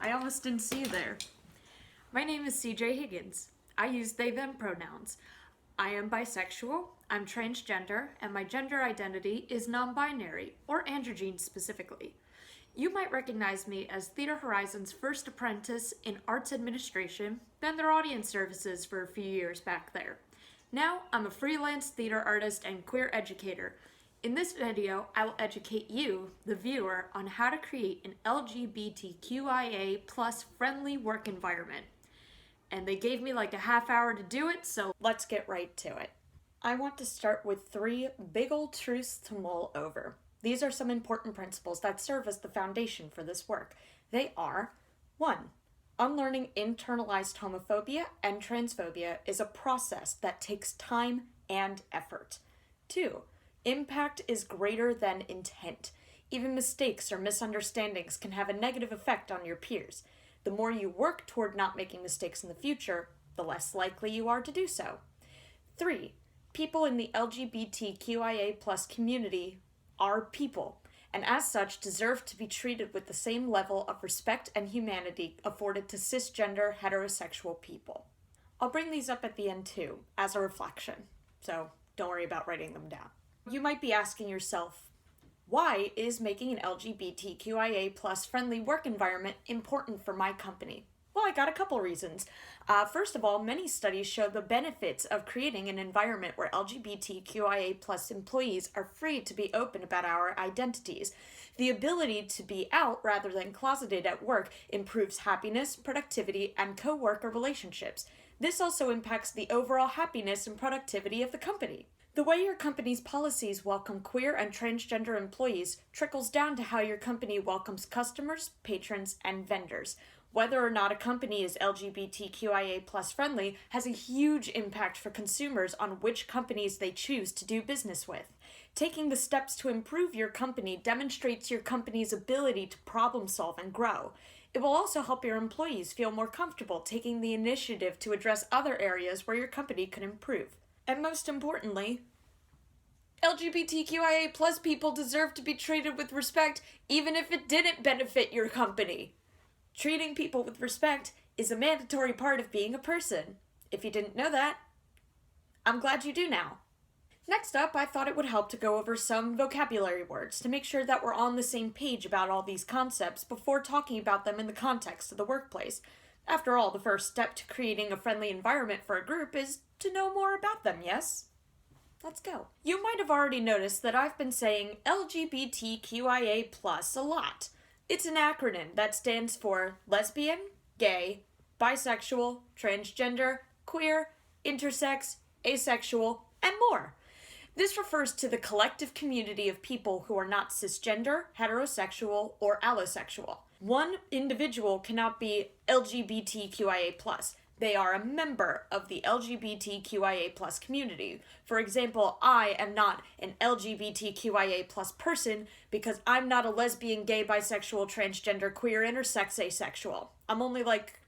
I almost didn't see you there. My name is CJ Higgins. I use they them pronouns. I am bisexual, I'm transgender, and my gender identity is non-binary, or androgyne specifically. You might recognize me as Theater Horizon's first apprentice in arts administration, then their audience services for a few years back there. Now, I'm a freelance theater artist and queer educator. In this video, I will educate you, the viewer, on how to create an LGBTQIA plus friendly work environment. And they gave me like a half hour to do it, so let's get right to it. I want to start with 3 big old truths to mull over. These are some important principles that serve as the foundation for this work. They are: 1. Unlearning internalized homophobia and transphobia is a process that takes time and effort. 2. Impact is greater than intent. Even mistakes or misunderstandings can have a negative effect on your peers. The more you work toward not making mistakes in the future, the less likely you are to do so. 3. People in the LGBTQIA+ community are people, and as such deserve to be treated with the same level of respect and humanity afforded to cisgender heterosexual people. I'll bring these up at the end too, as a reflection, so don't worry about writing them down. You might be asking yourself, why is making an LGBTQIA+ friendly work environment important for my company? Well, I got a couple reasons. First of all, many studies show the benefits of creating an environment where LGBTQIA+ employees are free to be open about our identities. The ability to be out rather than closeted at work improves happiness, productivity, and co-worker relationships. This also impacts the overall happiness and productivity of the company. The way your company's policies welcome queer and transgender employees trickles down to how your company welcomes customers, patrons, and vendors. Whether or not a company is LGBTQIA+ friendly has a huge impact for consumers on which companies they choose to do business with. Taking the steps to improve your company demonstrates your company's ability to problem solve and grow. It will also help your employees feel more comfortable taking the initiative to address other areas where your company could improve. And most importantly, LGBTQIA+ people deserve to be treated with respect even if it didn't benefit your company. Treating people with respect is a mandatory part of being a person. If you didn't know that, I'm glad you do now. Next up, I thought it would help to go over some vocabulary words to make sure that we're on the same page about all these concepts before talking about them in the context of the workplace. After all, the first step to creating a friendly environment for a group is to know more about them, yes? Let's go. You might have already noticed that I've been saying LGBTQIA+ a lot. It's an acronym that stands for lesbian, gay, bisexual, transgender, queer, intersex, asexual, and more. This refers to the collective community of people who are not cisgender, heterosexual, or allosexual. One individual cannot be LGBTQIA+. They are a member of the LGBTQIA+ community. For example, I am not an LGBTQIA+ person because I'm not a lesbian, gay, bisexual, transgender, queer, intersex, asexual. I'm only like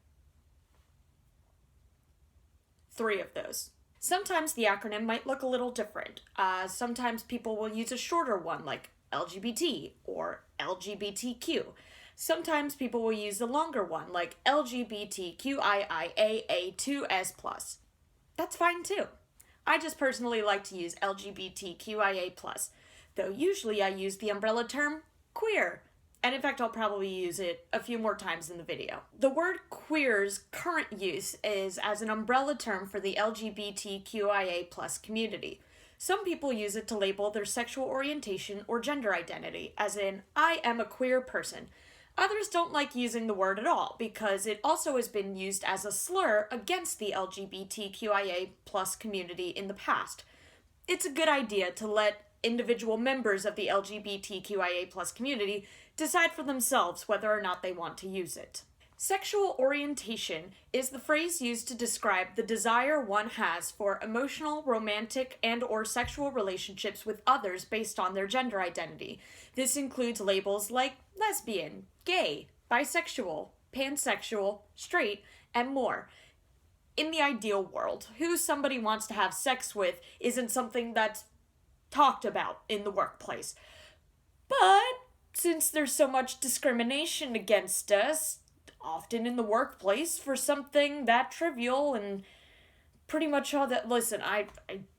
3 of those. Sometimes the acronym might look a little different. Sometimes people will use a shorter one like LGBT or LGBTQ. Sometimes people will use the longer one, like LGBTQIA+A2S+. That's fine too. I just personally like to use LGBTQIA+, though usually I use the umbrella term queer. And in fact, I'll probably use it a few more times in the video. The word queer's current use is as an umbrella term for the LGBTQIA+ community. Some people use it to label their sexual orientation or gender identity, as in, I am a queer person. Others don't like using the word at all, because it also has been used as a slur against the LGBTQIA+ community in the past. It's a good idea to let individual members of the LGBTQIA+ community decide for themselves whether or not they want to use it. Sexual orientation is the phrase used to describe the desire one has for emotional, romantic, and/or sexual relationships with others based on their gender identity. This includes labels like lesbian, gay, bisexual, pansexual, straight, and more. In the ideal world, who somebody wants to have sex with isn't something that's talked about in the workplace. But since there's so much discrimination against us, often in the workplace for something that trivial and pretty much all that. Listen, I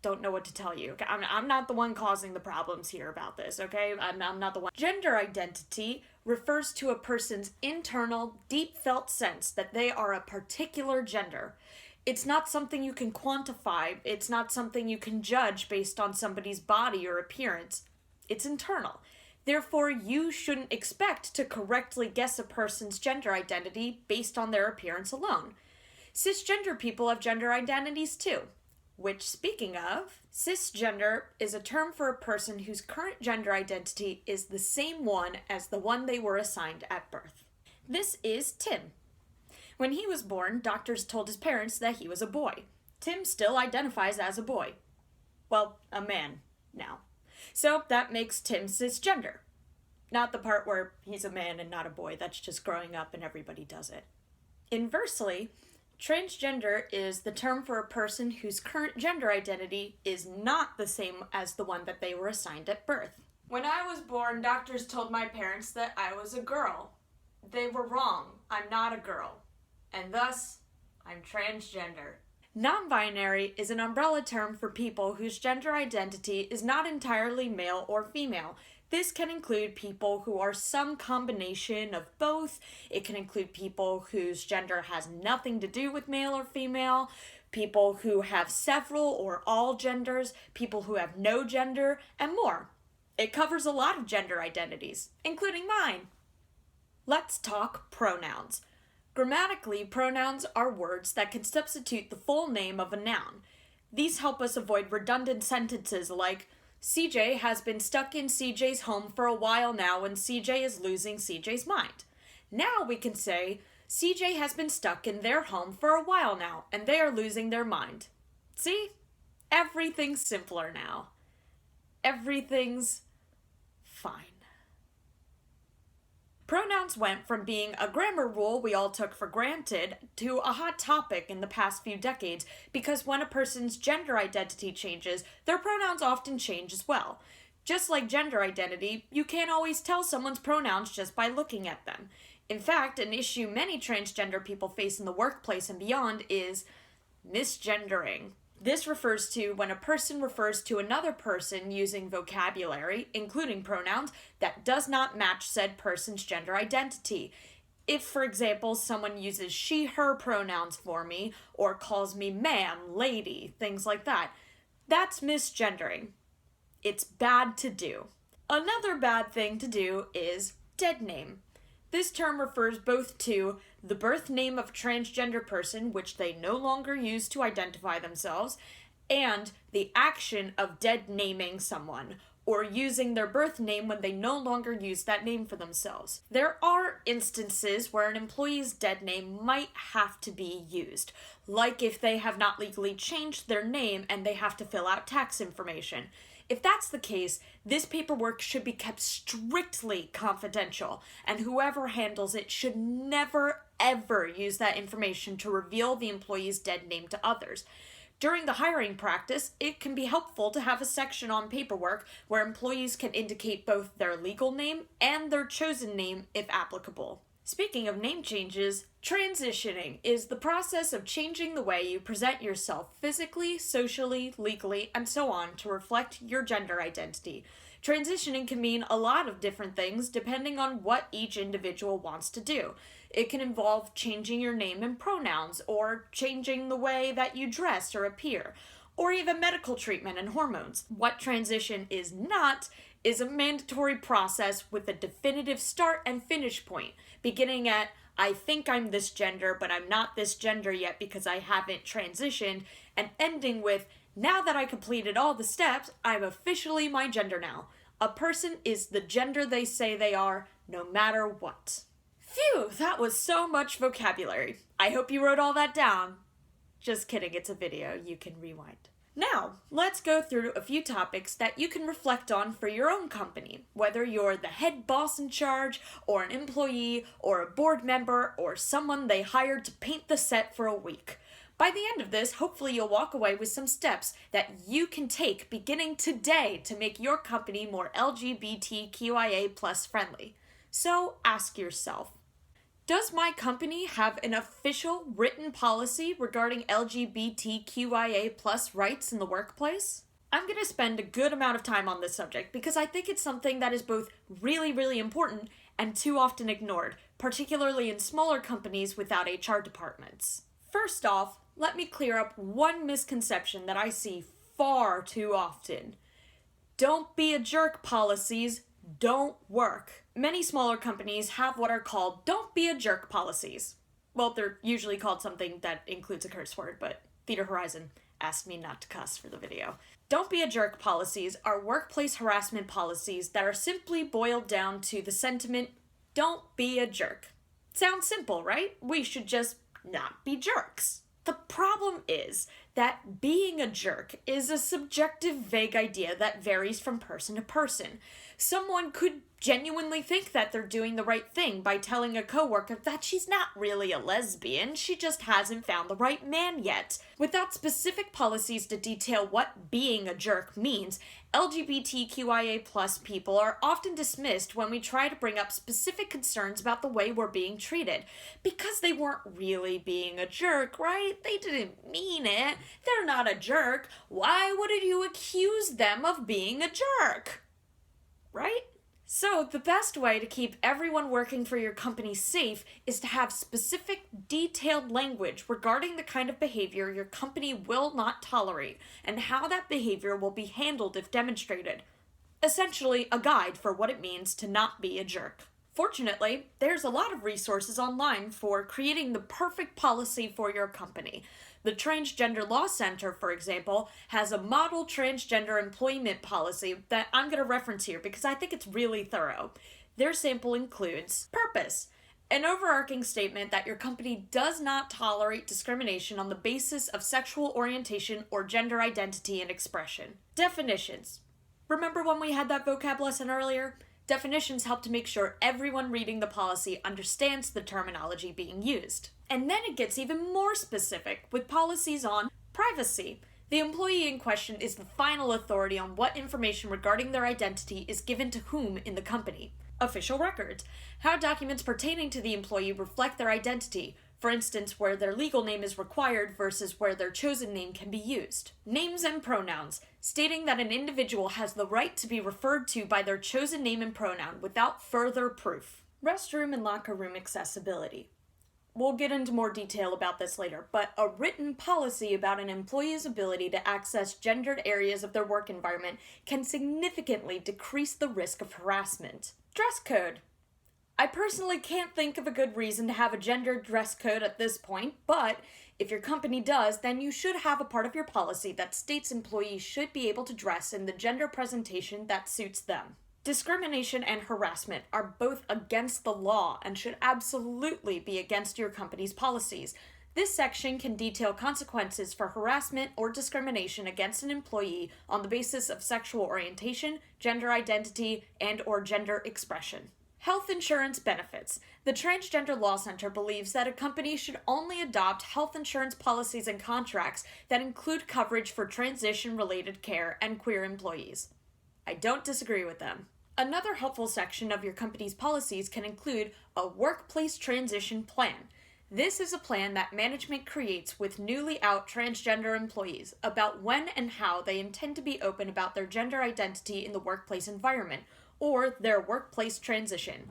don't know what to tell you. Okay? I'm not the one causing the problems here about this, okay? I'm not the one. Gender identity refers to a person's internal, deep felt sense that they are a particular gender. It's not something you can quantify. It's not something you can judge based on somebody's body or appearance. It's internal. Therefore, you shouldn't expect to correctly guess a person's gender identity based on their appearance alone. Cisgender people have gender identities too. Which, speaking of, cisgender is a term for a person whose current gender identity is the same one as the one they were assigned at birth. This is Tim. When he was born, doctors told his parents that he was a boy. Tim still identifies as a boy. Well, a man now. So that makes Tim cisgender. Not the part where he's a man and not a boy. That's just growing up and everybody does it. Inversely, transgender is the term for a person whose current gender identity is not the same as the one that they were assigned at birth. When I was born, doctors told my parents that I was a girl. They were wrong. I'm not a girl. And thus, I'm transgender. Non-binary is an umbrella term for people whose gender identity is not entirely male or female. This can include people who are some combination of both. It can include people whose gender has nothing to do with male or female, people who have several or all genders, people who have no gender, and more. It covers a lot of gender identities, including mine. Let's talk pronouns. Grammatically, pronouns are words that can substitute the full name of a noun. These help us avoid redundant sentences like, CJ has been stuck in CJ's home for a while now and CJ is losing CJ's mind. Now we can say, CJ has been stuck in their home for a while now and they are losing their mind. See? Everything's simpler now. Everything's fine. Pronouns went from being a grammar rule we all took for granted to a hot topic in the past few decades because when a person's gender identity changes, their pronouns often change as well. Just like gender identity, you can't always tell someone's pronouns just by looking at them. In fact, an issue many transgender people face in the workplace and beyond is misgendering. This refers to when a person refers to another person using vocabulary, including pronouns, that does not match said person's gender identity. If, for example, someone uses she, her pronouns for me, or calls me ma'am, lady, things like that, that's misgendering. It's bad to do. Another bad thing to do is dead name. This term refers both to the birth name of a transgender person, which they no longer use to identify themselves, and the action of dead naming someone, or using their birth name when they no longer use that name for themselves. There are instances where an employee's dead name might have to be used, like if they have not legally changed their name and they have to fill out tax information. If that's the case, this paperwork should be kept strictly confidential, and whoever handles it should never, ever use that information to reveal the employee's dead name to others. During the hiring practice, it can be helpful to have a section on paperwork where employees can indicate both their legal name and their chosen name if applicable. Speaking of name changes, transitioning is the process of changing the way you present yourself physically, socially, legally, and so on to reflect your gender identity. Transitioning can mean a lot of different things depending on what each individual wants to do. It can involve changing your name and pronouns, or changing the way that you dress or appear, or even medical treatment and hormones. What transition is not is a mandatory process with a definitive start and finish point, beginning at, I think I'm this gender, but I'm not this gender yet because I haven't transitioned, and ending with, now that I completed all the steps, I'm officially my gender now. A person is the gender they say they are, no matter what. Phew, that was so much vocabulary. I hope you wrote all that down. Just kidding, it's a video, you can rewind. Now, let's go through a few topics that you can reflect on for your own company, whether you're the head boss in charge, or an employee, or a board member, or someone they hired to paint the set for a week. By the end of this, hopefully you'll walk away with some steps that you can take beginning today to make your company more LGBTQIA+ friendly. So ask yourself, Does my company have an official written policy regarding LGBTQIA plus rights in the workplace? I'm going to spend a good amount of time on this subject because I think it's something that is both really, really important and too often ignored, particularly in smaller companies without HR departments. First off, let me clear up one misconception that I see far too often. Don't be a jerk policies don't work. Many smaller companies have what are called don't be a jerk policies. Well, they're usually called something that includes a curse word, but Theater Horizon asked me not to cuss for the video. Don't be a jerk policies are workplace harassment policies that are simply boiled down to the sentiment, don't be a jerk. Sounds simple, right? We should just not be jerks. The problem is that being a jerk is a subjective, vague idea that varies from person to person. Someone could genuinely think that they're doing the right thing by telling a coworker that she's not really a lesbian, she just hasn't found the right man yet. Without specific policies to detail what being a jerk means, LGBTQIA plus people are often dismissed when we try to bring up specific concerns about the way we're being treated. Because they weren't really being a jerk, right? They didn't mean it. They're not a jerk. Why would you accuse them of being a jerk? Right? So, the best way to keep everyone working for your company safe is to have specific, detailed language regarding the kind of behavior your company will not tolerate and how that behavior will be handled if demonstrated. Essentially, a guide for what it means to not be a jerk. Fortunately, there's a lot of resources online for creating the perfect policy for your company. The Transgender Law Center, for example, has a model transgender employment policy that I'm going to reference here because I think it's really thorough. Their sample includes purpose, an overarching statement that your company does not tolerate discrimination on the basis of sexual orientation or gender identity and expression. Definitions. Remember when we had that vocab lesson earlier? Definitions help to make sure everyone reading the policy understands the terminology being used. And then it gets even more specific with policies on privacy. The employee in question is the final authority on what information regarding their identity is given to whom in the company. Official records. How documents pertaining to the employee reflect their identity. For instance, where their legal name is required versus where their chosen name can be used. Names and pronouns, stating that an individual has the right to be referred to by their chosen name and pronoun without further proof. Restroom and locker room accessibility. We'll get into more detail about this later, but a written policy about an employee's ability to access gendered areas of their work environment can significantly decrease the risk of harassment. Dress code. I personally can't think of a good reason to have a gendered dress code at this point, but if your company does, then you should have a part of your policy that states employees should be able to dress in the gender presentation that suits them. Discrimination and harassment are both against the law and should absolutely be against your company's policies. This section can detail consequences for harassment or discrimination against an employee on the basis of sexual orientation, gender identity, and/or gender expression. Health insurance benefits. The Transgender Law Center believes that a company should only adopt health insurance policies and contracts that include coverage for transition-related care and queer employees. I don't disagree with them. Another helpful section of your company's policies can include a workplace transition plan. This is a plan that management creates with newly out transgender employees about when and how they intend to be open about their gender identity in the workplace environment, or their workplace transition.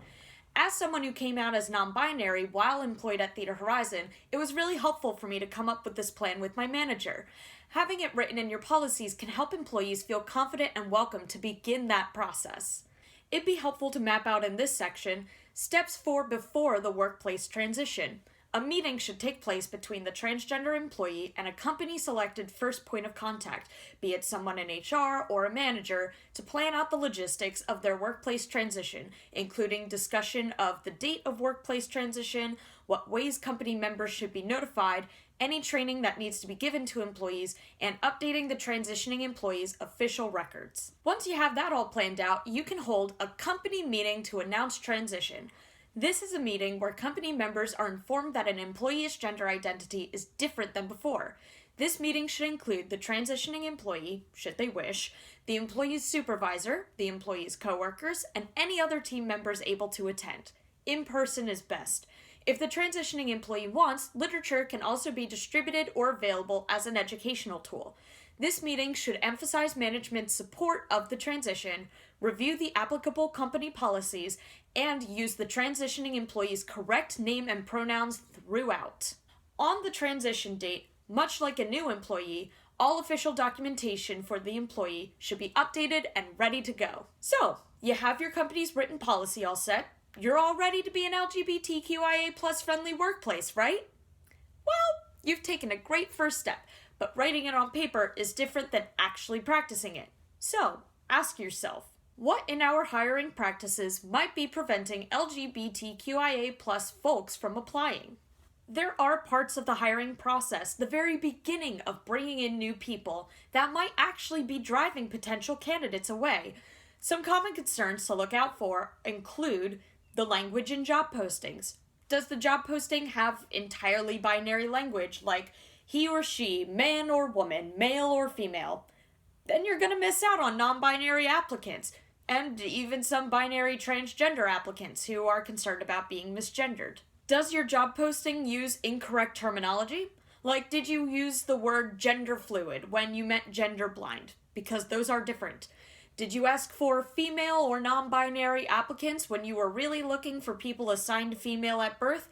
As someone who came out as non-binary while employed at Theater Horizon, it was really helpful for me to come up with this plan with my manager. Having it written in your policies can help employees feel confident and welcome to begin that process. It'd be helpful to map out in this section steps for before the workplace transition. A meeting should take place between the transgender employee and a company-selected first point of contact, be it someone in HR or a manager, to plan out the logistics of their workplace transition, including discussion of the date of workplace transition, what ways company members should be notified, any training that needs to be given to employees, and updating the transitioning employees' official records. Once you have that all planned out, you can hold a company meeting to announce transition. This is a meeting where company members are informed that an employee's gender identity is different than before. This meeting should include the transitioning employee, should they wish, the employee's supervisor, the employee's coworkers, and any other team members able to attend. In person is best. If the transitioning employee wants, literature can also be distributed or available as an educational tool. This meeting should emphasize management's support of the transition, review the applicable company policies, and use the transitioning employee's correct name and pronouns throughout. On the transition date, much like a new employee, all official documentation for the employee should be updated and ready to go. So, you have your company's written policy all set. You're all ready to be an LGBTQIA plus friendly workplace, right? Well, you've taken a great first step, but writing it on paper is different than actually practicing it. So, ask yourself, what in our hiring practices might be preventing LGBTQIA plus folks from applying? There are parts of the hiring process, the very beginning of bringing in new people, that might actually be driving potential candidates away. Some common concerns to look out for include the language in job postings. Does the job posting have entirely binary language, like he or she, man or woman, male or female? Then you're going to miss out on non-binary applicants, and even some binary transgender applicants who are concerned about being misgendered. Does your job posting use incorrect terminology? Like, did you use the word gender fluid when you meant gender blind? Because those are different. Did you ask for female or non-binary applicants when you were really looking for people assigned female at birth?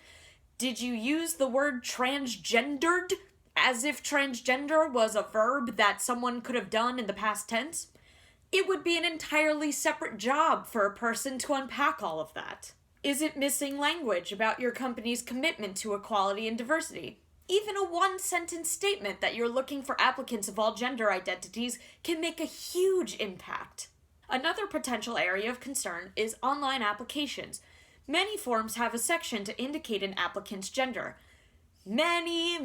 Did you use the word transgendered as if transgender was a verb that someone could have done in the past tense? It would be an entirely separate job for a person to unpack all of that. Is it missing language about your company's commitment to equality and diversity? Even a one-sentence statement that you're looking for applicants of all gender identities can make a huge impact. Another potential area of concern is online applications. Many forms have a section to indicate an applicant's gender. Many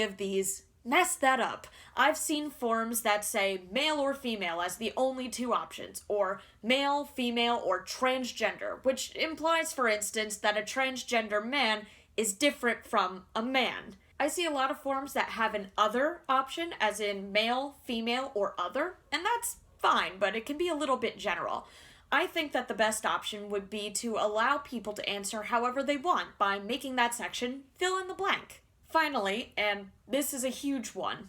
of these mess that up. I've seen forms that say male or female as the only two options, or male, female, or transgender, which implies, for instance, that a transgender man is different from a man. I see a lot of forms that have an other option, as in male, female, or other, and that's fine, but it can be a little bit general. I think that the best option would be to allow people to answer however they want by making that section fill in the blank. Finally, and this is a huge one,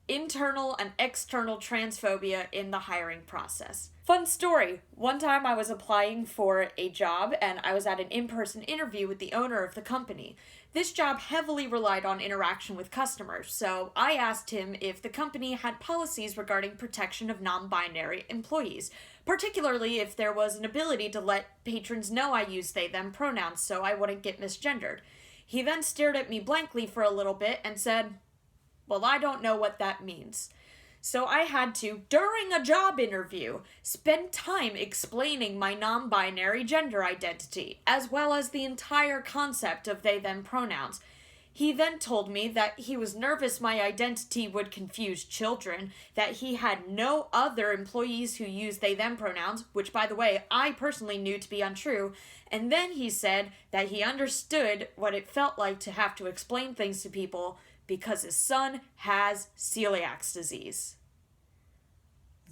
internal and external transphobia in the hiring process. Fun story. One time I was applying for a job and I was at an in-person interview with the owner of the company. This job heavily relied on interaction with customers, so I asked him if the company had policies regarding protection of non-binary employees, particularly if there was an ability to let patrons know I use they, them pronouns so I wouldn't get misgendered. He then stared at me blankly for a little bit and said, "Well, I don't know what that means." So I had to, during a job interview, spend time explaining my non-binary gender identity, as well as the entire concept of they, them pronouns. He then told me that he was nervous my identity would confuse children, that he had no other employees who used they, them pronouns, which, by the way, I personally knew to be untrue, and then he said that he understood what it felt like to have to explain things to people because his son has celiac disease.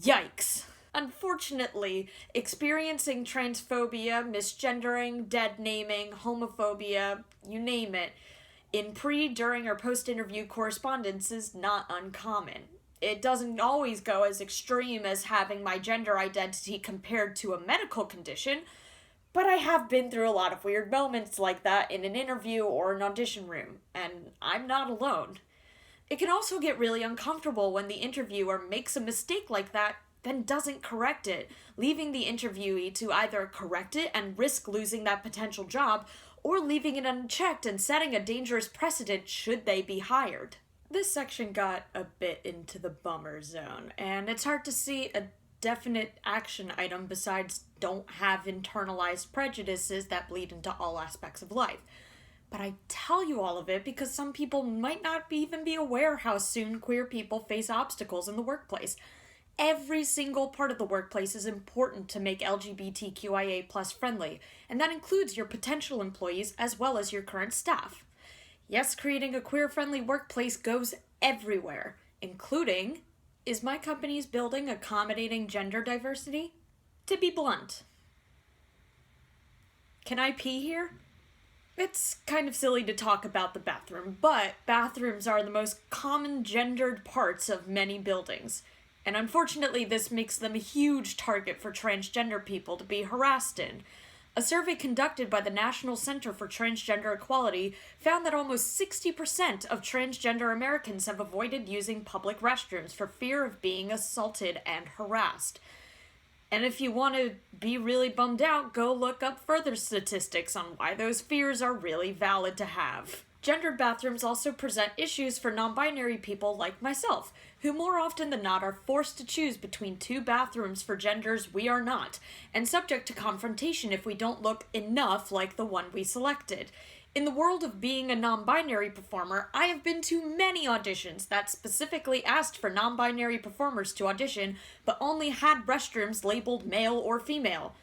Yikes. Unfortunately, experiencing transphobia, misgendering, dead naming, homophobia, you name it, in pre, during, or post-interview correspondence is not uncommon. It doesn't always go as extreme as having my gender identity compared to a medical condition, but I have been through a lot of weird moments like that in an interview or an audition room, and I'm not alone. It can also get really uncomfortable when the interviewer makes a mistake like that, then doesn't correct it, leaving the interviewee to either correct it and risk losing that potential job, or leaving it unchecked and setting a dangerous precedent should they be hired. This section got a bit into the bummer zone, and it's hard to see a definite action item besides don't have internalized prejudices that bleed into all aspects of life. But I tell you all of it because some people might not even be aware how soon queer people face obstacles in the workplace. Every single part of the workplace is important to make LGBTQIA plus friendly, and that includes your potential employees as well as your current staff. Yes, creating a queer-friendly workplace goes everywhere, including, is my company's building accommodating gender diversity? To be blunt. Can I pee here? It's kind of silly to talk about the bathroom, but bathrooms are the most common gendered parts of many buildings. And unfortunately, this makes them a huge target for transgender people to be harassed in. A survey conducted by the National Center for Transgender Equality found that almost 60% of transgender Americans have avoided using public restrooms for fear of being assaulted and harassed. And if you want to be really bummed out, go look up further statistics on why those fears are really valid to have. Gendered bathrooms also present issues for non-binary people like myself, who more often than not are forced to choose between two bathrooms for genders we are not, and subject to confrontation if we don't look enough like the one we selected. In the world of being a non-binary performer, I have been to many auditions that specifically asked for non-binary performers to audition, but only had restrooms labeled male or female.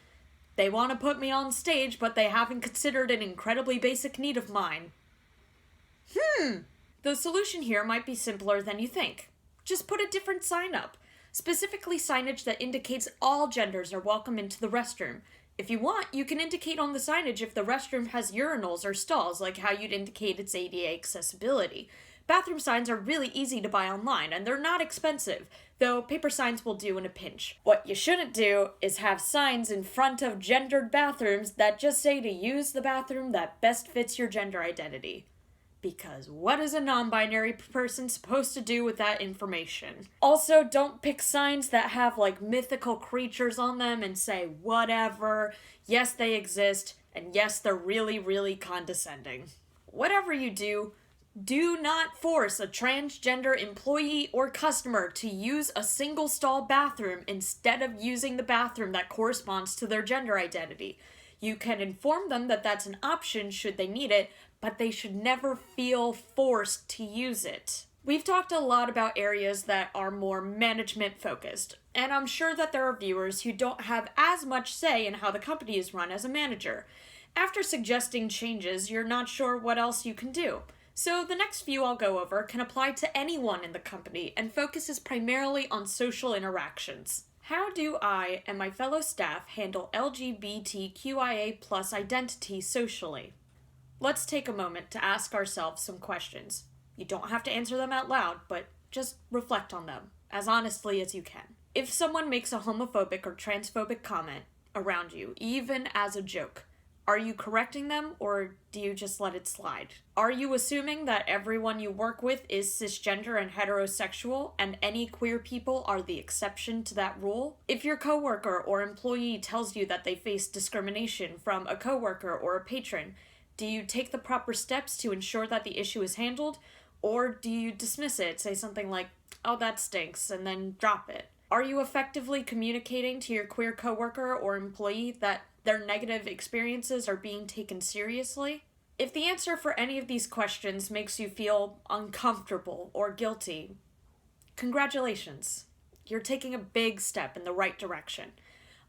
They want to put me on stage, but they haven't considered an incredibly basic need of mine. The solution here might be simpler than you think. Just put a different sign up. Specifically signage that indicates all genders are welcome into the restroom. If you want, you can indicate on the signage if the restroom has urinals or stalls, like how you'd indicate its ADA accessibility. Bathroom signs are really easy to buy online, and they're not expensive, though paper signs will do in a pinch. What you shouldn't do is have signs in front of gendered bathrooms that just say to use the bathroom that best fits your gender identity. Because what is a non-binary person supposed to do with that information? Also, don't pick signs that have, mythical creatures on them and say, whatever, yes, they exist, and yes, they're really, really condescending. Whatever you do, do not force a transgender employee or customer to use a single-stall bathroom instead of using the bathroom that corresponds to their gender identity. You can inform them that that's an option should they need it, but they should never feel forced to use it. We've talked a lot about areas that are more management focused, and I'm sure that there are viewers who don't have as much say in how the company is run as a manager. After suggesting changes, you're not sure what else you can do. So the next few I'll go over can apply to anyone in the company and focuses primarily on social interactions. How do I and my fellow staff handle LGBTQIA+ identity socially? Let's take a moment to ask ourselves some questions. You don't have to answer them out loud, but just reflect on them, as honestly as you can. If someone makes a homophobic or transphobic comment around you, even as a joke, are you correcting them, or do you just let it slide? Are you assuming that everyone you work with is cisgender and heterosexual, and any queer people are the exception to that rule? If your coworker or employee tells you that they face discrimination from a coworker or a patron, do you take the proper steps to ensure that the issue is handled, or do you dismiss it, say something like, oh, that stinks, and then drop it? Are you effectively communicating to your queer coworker or employee that their negative experiences are being taken seriously? If the answer for any of these questions makes you feel uncomfortable or guilty, congratulations. You're taking a big step in the right direction.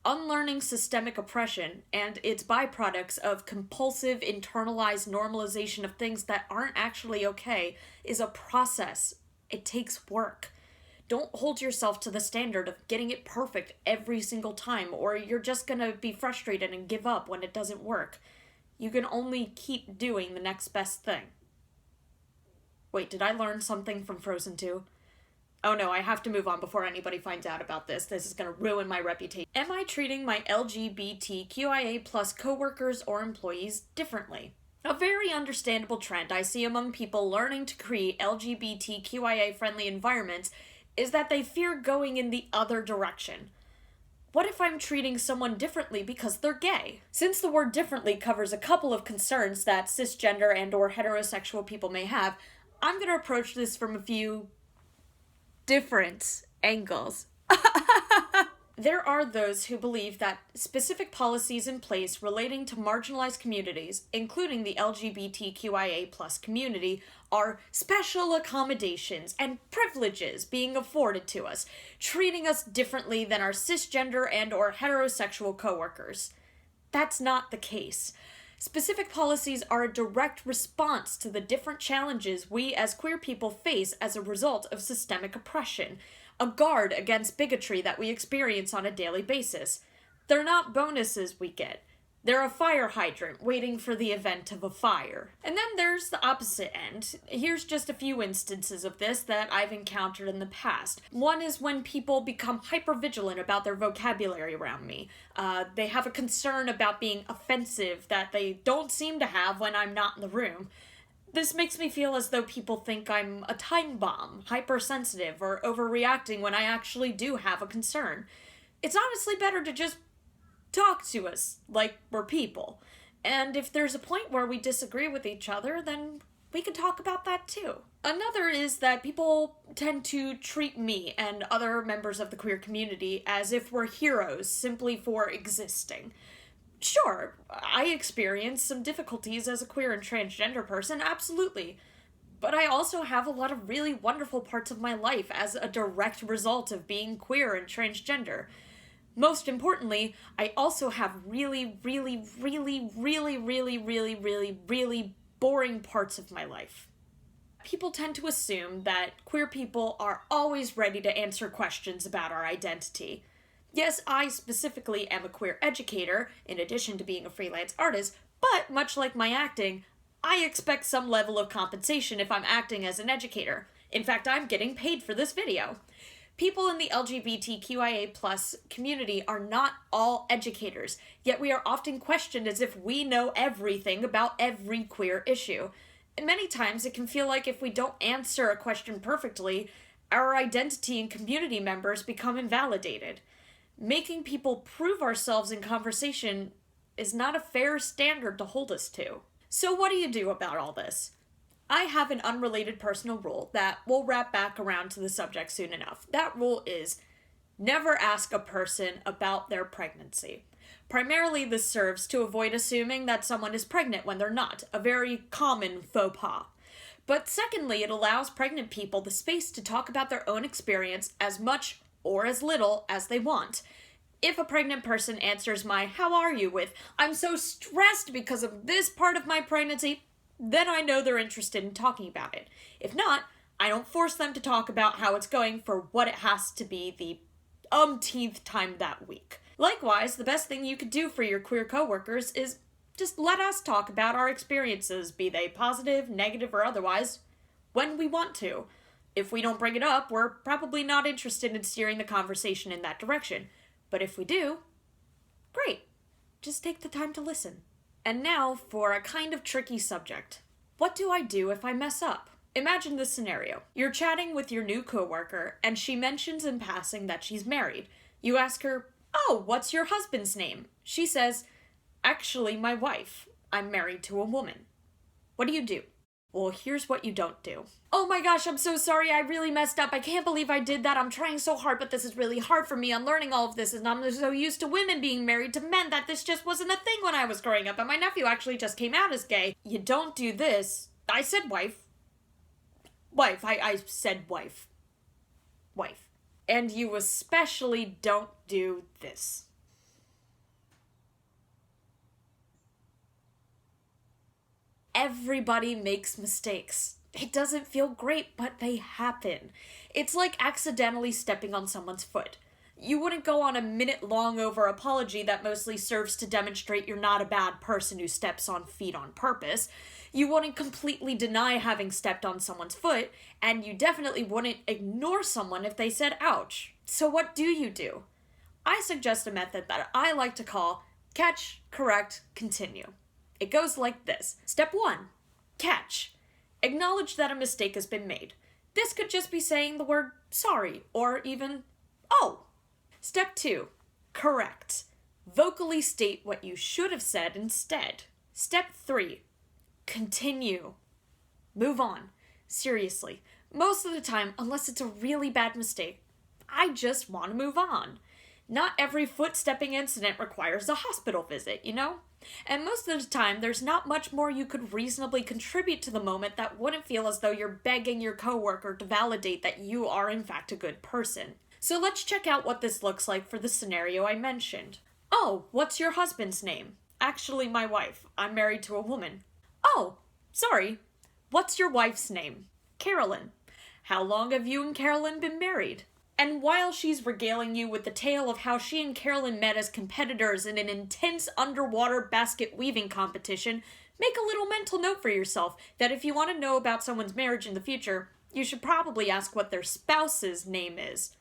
Unlearning systemic oppression and its byproducts of compulsive internalized normalization of things that aren't actually okay is a process. It takes work. Don't hold yourself to the standard of getting it perfect every single time, or you're just gonna be frustrated and give up when it doesn't work. You can only keep doing the next best thing. Wait, did I learn something from Frozen 2? Oh no, I have to move on before anybody finds out about this. This is gonna ruin my reputation. Am I treating my LGBTQIA+ coworkers or employees differently? A very understandable trend I see among people learning to create LGBTQIA-friendly environments is that they fear going in the other direction. What if I'm treating someone differently because they're gay? Since the word differently covers a couple of concerns that cisgender and/or heterosexual people may have, I'm gonna approach this from a few different angles. There are those who believe that specific policies in place relating to marginalized communities, including the LGBTQIA+ community, are special accommodations and privileges being afforded to us, treating us differently than our cisgender and/or heterosexual coworkers. That's not the case. Specific policies are a direct response to the different challenges we as queer people face as a result of systemic oppression, a guard against bigotry that we experience on a daily basis. They're not bonuses we get. They're a fire hydrant waiting for the event of a fire. And then there's the opposite end. Here's just a few instances of this that I've encountered in the past. One is when people become hypervigilant about their vocabulary around me. They have a concern about being offensive that they don't seem to have when I'm not in the room. This makes me feel as though people think I'm a time bomb, hypersensitive, or overreacting when I actually do have a concern. It's honestly better to just talk to us like we're people. And if there's a point where we disagree with each other, then we can talk about that too. Another is that people tend to treat me and other members of the queer community as if we're heroes simply for existing. Sure, I experience some difficulties as a queer and transgender person, absolutely. But I also have a lot of really wonderful parts of my life as a direct result of being queer and transgender. Most importantly, I also have really boring parts of my life. People tend to assume that queer people are always ready to answer questions about our identity. Yes, I specifically am a queer educator, in addition to being a freelance artist, but much like my acting, I expect some level of compensation if I'm acting as an educator. In fact, I'm getting paid for this video. People in the LGBTQIA+ community are not all educators, yet we are often questioned as if we know everything about every queer issue. And many times it can feel like if we don't answer a question perfectly, our identity and community members become invalidated. Making people prove ourselves in conversation is not a fair standard to hold us to. So what do you do about all this? I have an unrelated personal rule that will wrap back around to the subject soon enough. That rule is never ask a person about their pregnancy. Primarily, this serves to avoid assuming that someone is pregnant when they're not, a very common faux pas. But secondly, it allows pregnant people the space to talk about their own experience as much or as little as they want. If a pregnant person answers my "how are you" with "I'm so stressed because of this part of my pregnancy," then I know they're interested in talking about it. If not, I don't force them to talk about how it's going for what it has to be the umpteenth time that week. Likewise, the best thing you could do for your queer coworkers is just let us talk about our experiences, be they positive, negative, or otherwise, when we want to. If we don't bring it up, we're probably not interested in steering the conversation in that direction. But if we do, great. Just take the time to listen. And now for a kind of tricky subject. What do I do if I mess up? Imagine this scenario. You're chatting with your new coworker, and she mentions in passing that she's married. You ask her, "Oh, what's your husband's name?" She says, "Actually, my wife. I'm married to a woman." What do? Well, here's what you don't do. "Oh my gosh, I'm so sorry, I really messed up. I can't believe I did that. I'm trying so hard, but this is really hard for me. I'm learning all of this, and I'm so used to women being married to men that this just wasn't a thing when I was growing up, and my nephew actually just came out as gay." You don't do this. I said wife. I said wife. Wife. And you especially don't do this. Everybody makes mistakes. It doesn't feel great, but they happen. It's like accidentally stepping on someone's foot. You wouldn't go on a minute-long over apology that mostly serves to demonstrate you're not a bad person who steps on feet on purpose. You wouldn't completely deny having stepped on someone's foot, and you definitely wouldn't ignore someone if they said ouch. So what do? I suggest a method that I like to call catch, correct, continue. It goes like this. Step 1. Catch. Acknowledge that a mistake has been made. This could just be saying the word sorry, or even oh. Step 2. Correct. Vocally state what you should have said instead. Step 3. Continue. Move on. Seriously. Most of the time, unless it's a really bad mistake, I just want to move on. Not every foot-stepping incident requires a hospital visit, you know? And most of the time, there's not much more you could reasonably contribute to the moment that wouldn't feel as though you're begging your coworker to validate that you are in fact a good person. So let's check out what this looks like for the scenario I mentioned. "Oh, what's your husband's name?" "Actually, my wife. I'm married to a woman." "Oh, sorry. What's your wife's name?" "Carolyn." "How long have you and Carolyn been married?" And while she's regaling you with the tale of how she and Carolyn met as competitors in an intense underwater basket weaving competition, make a little mental note for yourself that if you want to know about someone's marriage in the future, you should probably ask what their spouse's name is.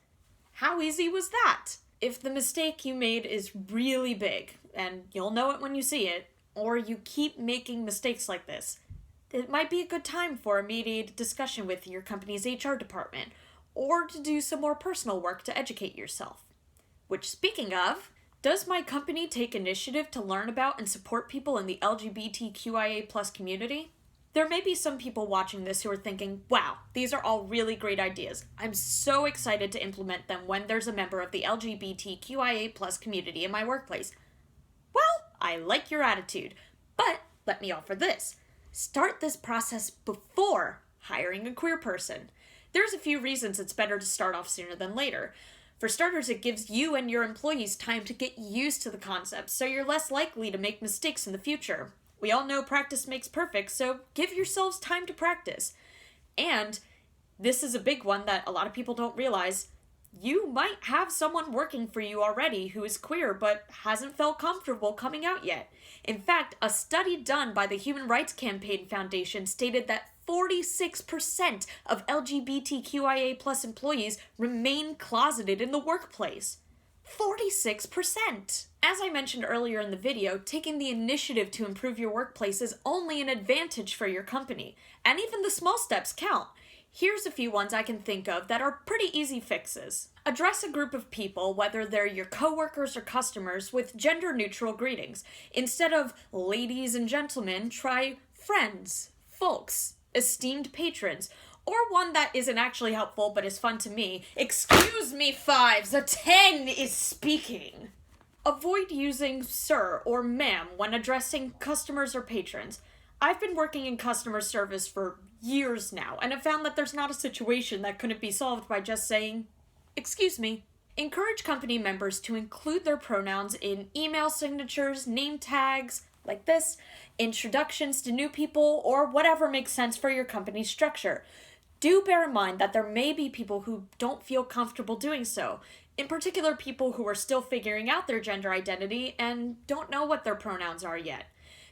How easy was that? If the mistake you made is really big, and you'll know it when you see it, or you keep making mistakes like this, it might be a good time for a mediated discussion with your company's HR department, or to do some more personal work to educate yourself. Which, speaking of, does my company take initiative to learn about and support people in the LGBTQIA+ community? There may be some people watching this who are thinking, wow, these are all really great ideas. I'm so excited to implement them when there's a member of the LGBTQIA+ community in my workplace. Well, I like your attitude, but let me offer this. Start this process before hiring a queer person. There's a few reasons it's better to start off sooner than later. For starters, it gives you and your employees time to get used to the concept, so you're less likely to make mistakes in the future. We all know practice makes perfect, so give yourselves time to practice. And this is a big one that a lot of people don't realize. You might have someone working for you already who is queer but hasn't felt comfortable coming out yet. In fact, a study done by the Human Rights Campaign Foundation stated that 46% of LGBTQIA+ employees remain closeted in the workplace. 46%! As I mentioned earlier in the video, taking the initiative to improve your workplace is only an advantage for your company, and even the small steps count. Here's a few ones I can think of that are pretty easy fixes. Address a group of people, whether they're your coworkers or customers, with gender-neutral greetings. Instead of ladies and gentlemen, try friends, folks, esteemed patrons, or one that isn't actually helpful but is fun to me. Excuse me, fives, a 10 is speaking. Avoid using sir or ma'am when addressing customers or patrons. I've been working in customer service for years now, and have found that there's not a situation that couldn't be solved by just saying, excuse me. Encourage company members to include their pronouns in email signatures, name tags, like this, introductions to new people, or whatever makes sense for your company's structure. Do bear in mind that there may be people who don't feel comfortable doing so, in particular people who are still figuring out their gender identity and don't know what their pronouns are yet.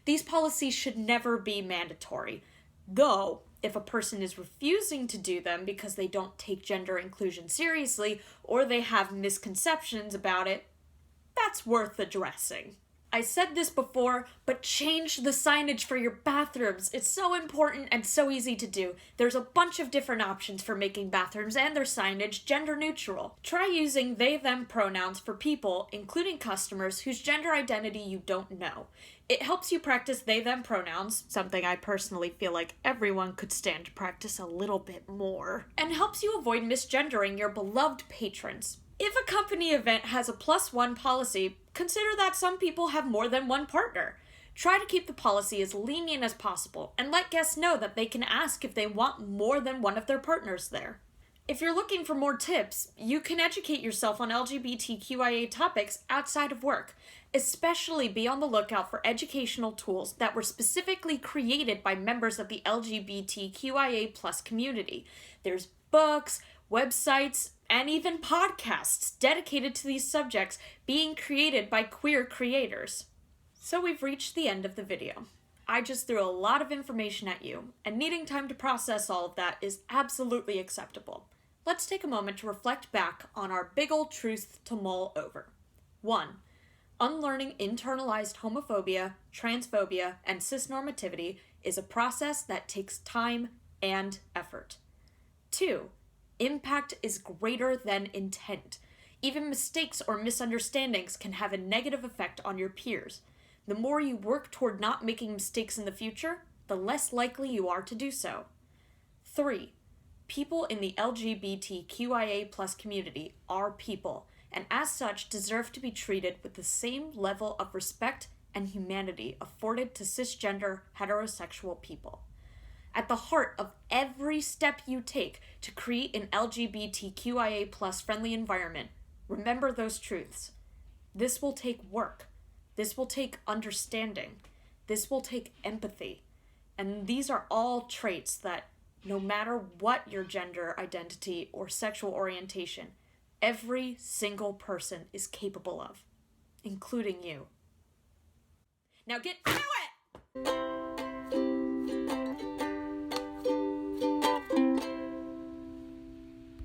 These policies should never be mandatory, though if a person is refusing to do them because they don't take gender inclusion seriously or they have misconceptions about it, that's worth addressing. I said this before, but change the signage for your bathrooms. It's so important and so easy to do. There's a bunch of different options for making bathrooms and their signage gender neutral. Try using they, them pronouns for people, including customers, whose gender identity you don't know. It helps you practice they, them pronouns, something I personally feel like everyone could stand to practice a little bit more, and helps you avoid misgendering your beloved patrons. If a company event has a +1 policy, consider that some people have more than one partner. Try to keep the policy as lenient as possible, and let guests know that they can ask if they want more than one of their partners there. If you're looking for more tips, you can educate yourself on LGBTQIA topics outside of work. Especially be on the lookout for educational tools that were specifically created by members of the LGBTQIA+ community. There's books, websites, and even podcasts dedicated to these subjects being created by queer creators. So we've reached the end of the video. I just threw a lot of information at you, and needing time to process all of that is absolutely acceptable. Let's take a moment to reflect back on our big old truths to mull over. 1. Unlearning internalized homophobia, transphobia, and cisnormativity is a process that takes time and effort. 2. Impact is greater than intent. Even mistakes or misunderstandings can have a negative effect on your peers. The more you work toward not making mistakes in the future, the less likely you are to do so. 3. People in the LGBTQIA+ community are people, and as such deserve to be treated with the same level of respect and humanity afforded to cisgender heterosexual people. At the heart of every step you take to create an LGBTQIA+ friendly environment, remember those truths. This will take work. This will take understanding. This will take empathy. And these are all traits that, no matter what your gender identity or sexual orientation, every single person is capable of, including you. Now get to it!